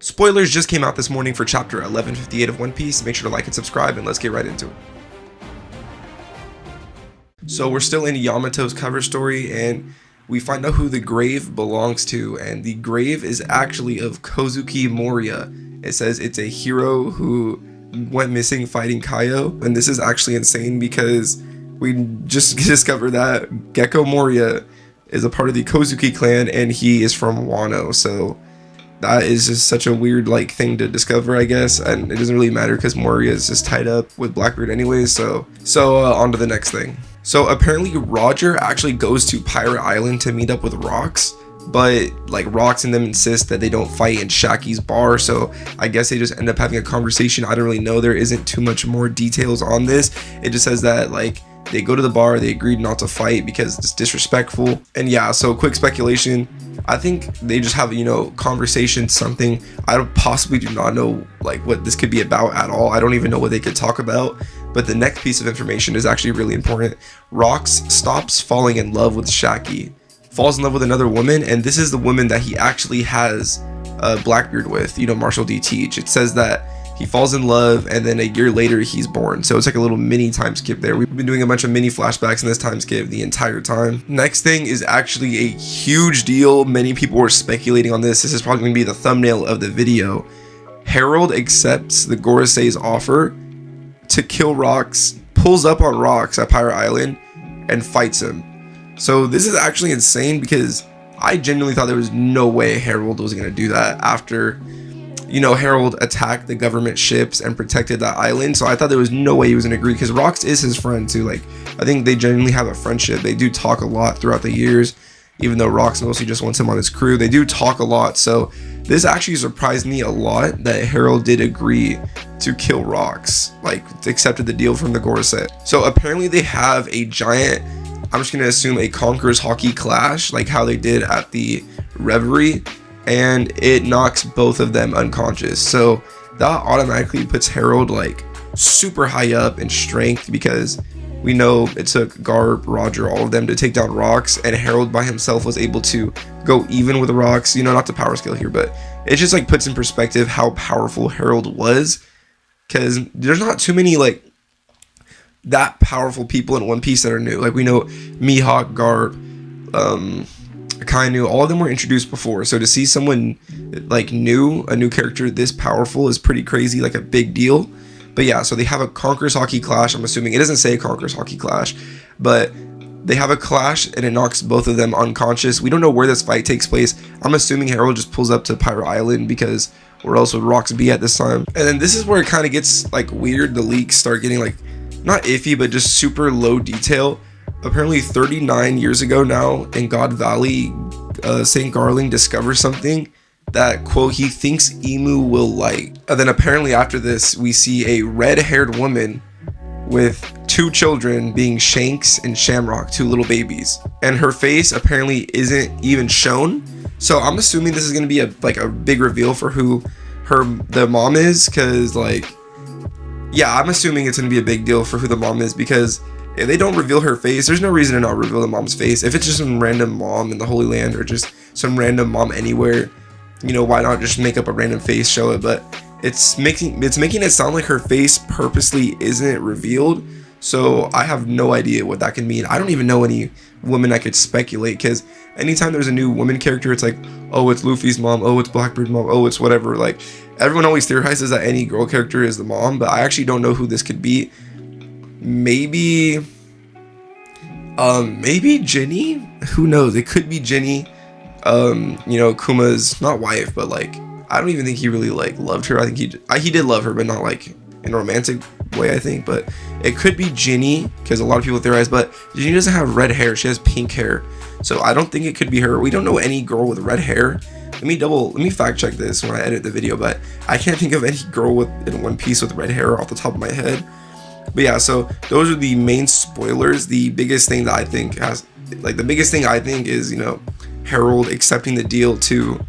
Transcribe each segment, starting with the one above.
Spoilers just came out this morning for chapter 1158 of One Piece. Make sure to like and subscribe, and let's get right into it. So we're still in Yamato's cover story, and we find out who the grave belongs to, and the grave is actually of Kozuki Moria. It says it's a hero who went missing fighting Kaio, and this is actually insane because we just discovered that Gecko Moria is a part of the Kozuki clan, and he is from Wano, so that is just such a weird thing to discover, I guess, and it doesn't really matter because Moria is just tied up with Blackbeard anyways. So on to the next thing. So apparently Roger actually goes to Pirate Island to meet up with Rox, but Rox and them insist that they don't fight in Shaki's bar, so I guess they just end up having a conversation. I don't really know, there isn't too much more details on this. It just says that they go to the bar, they agreed not to fight because it's disrespectful. And yeah, so quick speculation, I think they just have, conversation, something. I possibly do not know what this could be about at all. I don't even know what they could talk about. But the next piece of information is actually really important. Rox stops falling in love with Shaki, falls in love with another woman, and this is the woman that he actually has Blackbeard with, Marshall D. Teach. It says that he falls in love, and then a year later he's born. So it's like a little mini time skip there. We've been doing a bunch of mini flashbacks in this time skip the entire time. Next thing is actually a huge deal. Many people were speculating on this. This is probably going to be the thumbnail of the video. HARALD accepts the Gorosei's offer to kill Rox, pulls up on Rox at Pirate Island, and fights him. So this is actually insane because I genuinely thought there was no way HARALD was going to do that after HARALD attacked the government ships and protected that island. So I thought there was no way he was going to agree because Rox is his friend too. I think they genuinely have a friendship. They do talk a lot throughout the years, even though Rox mostly just wants him on his crew. They do talk a lot. So this actually surprised me a lot that HARALD did agree to kill Rox, accepted the deal from the Gorosei. So apparently they have a giant, I'm just going to assume a Conqueror's Hockey clash, like how they did at the Reverie, and it knocks both of them unconscious. So that automatically puts HARALD super high up in strength, because we know it took Garp, Roger, all of them to take down Rox, and HARALD by himself was able to go even with Rox. Not the power scale here, but it just puts in perspective how powerful HARALD was, because there's not too many that powerful people in One Piece that are new. We know Mihawk, Garp, Kainu, all of them were introduced before. So to see someone new, a new character this powerful is pretty crazy, a big deal. But yeah, so they have a Conqueror's Hockey clash. I'm assuming it doesn't say Conqueror's Hockey clash, but they have a clash and it knocks both of them unconscious. We don't know where this fight takes place. I'm assuming HARALD just pulls up to Pirate Island, because where else would Rox be at this time? And then this is where it kind of gets weird. The leaks start getting not iffy, but just super low detail. Apparently 39 years ago now in God Valley, St. Garling discovers something that, quote, he thinks Emu will like. And then apparently after this, we see a red-haired woman with two children, being Shanks and Shamrock, two little babies. And her face apparently isn't even shown. So I'm assuming this is going to be a big reveal for who the mom is, because yeah, I'm assuming it's going to be a big deal for who the mom is, because if they don't reveal her face, there's no reason to not reveal the mom's face. If it's just some random mom in the Holy Land, or just some random mom anywhere, why not just make up a random face, show it? But it's making it sound like her face purposely isn't revealed. So I have no idea what that can mean. I don't even know any woman I could speculate, because anytime there's a new woman character, it's oh, it's Luffy's mom, oh, it's Blackbeard's mom, oh, it's whatever. Everyone always theorizes that any girl character is the mom, but I actually don't know who this could be. Maybe Ginny? Who knows? It could be Ginny. Kuma's not wife, but I don't even think he really loved her. I think he did love her, but not in a romantic way, I think. But it could be Ginny, because a lot of people theorize, but Ginny doesn't have red hair, she has pink hair. So I don't think it could be her. We don't know any girl with red hair. Let me fact check this when I edit the video, but I can't think of any girl in One Piece with red hair off the top of my head. But yeah, so those are the main spoilers. The biggest thing that I think is, HARALD accepting the deal to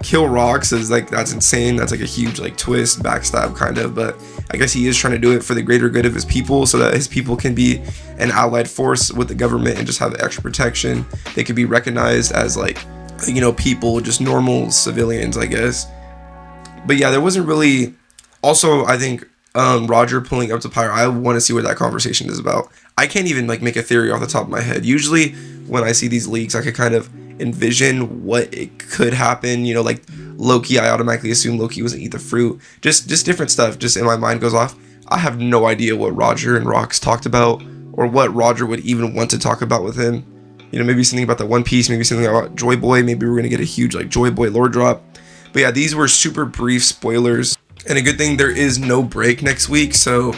kill Rox is that's insane. That's a huge twist, backstab kind of, but I guess he is trying to do it for the greater good of his people, so that his people can be an allied force with the government and just have extra protection. They could be recognized as people, just normal civilians, I guess. But yeah, there wasn't really. Also, I think Roger pulling up to Pyre, I want to see what that conversation is about. I can't even like make a theory off the top of my head. Usually, when I see these leaks, I could kind of envision what it could happen. You know, like Loki, I automatically assume Loki was gonna eat the fruit. Just different stuff. Just in my mind goes off. I have no idea what Roger and Rox talked about, or what Roger would even want to talk about with him. You know, maybe something about the One Piece, maybe something about Joy Boy. Maybe we're gonna get a huge like Joy Boy lore drop. But yeah, these were super brief spoilers. And a good thing there is no break next week, so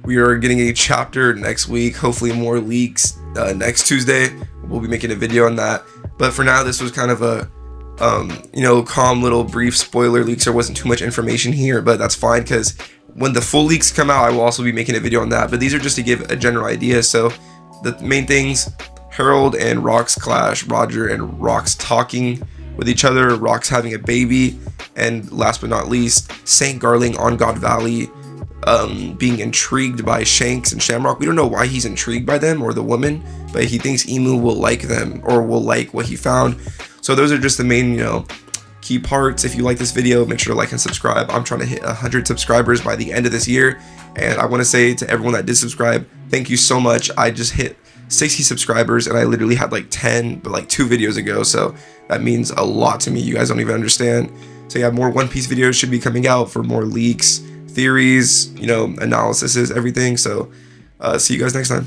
we are getting a chapter next week. Hopefully more leaks next Tuesday. We'll be making a video on that. But for now, this was kind of a calm little brief spoiler leaks. There wasn't too much information here, but that's fine because when the full leaks come out, I will also be making a video on that. But these are just to give a general idea. So the main things: Harold and Rox clash, Roger and Rox talking with each other, Rox having a baby, and last but not least, Saint Garling on God Valley being intrigued by Shanks and Shamrock. We don't know why he's intrigued by them or the woman, but he thinks Emu will like them or will like what he found. So those are just the main, key parts. If you like this video, make sure to like and subscribe. I'm trying to hit 100 subscribers by the end of this year, and I want to say to everyone that did subscribe, thank you so much. I just hit 60 subscribers and I literally had like 10 but like 2 videos ago, so that means a lot to me. You guys don't even understand. So yeah, more One Piece videos should be coming out for more leaks, theories, analyses, everything. So see you guys next time.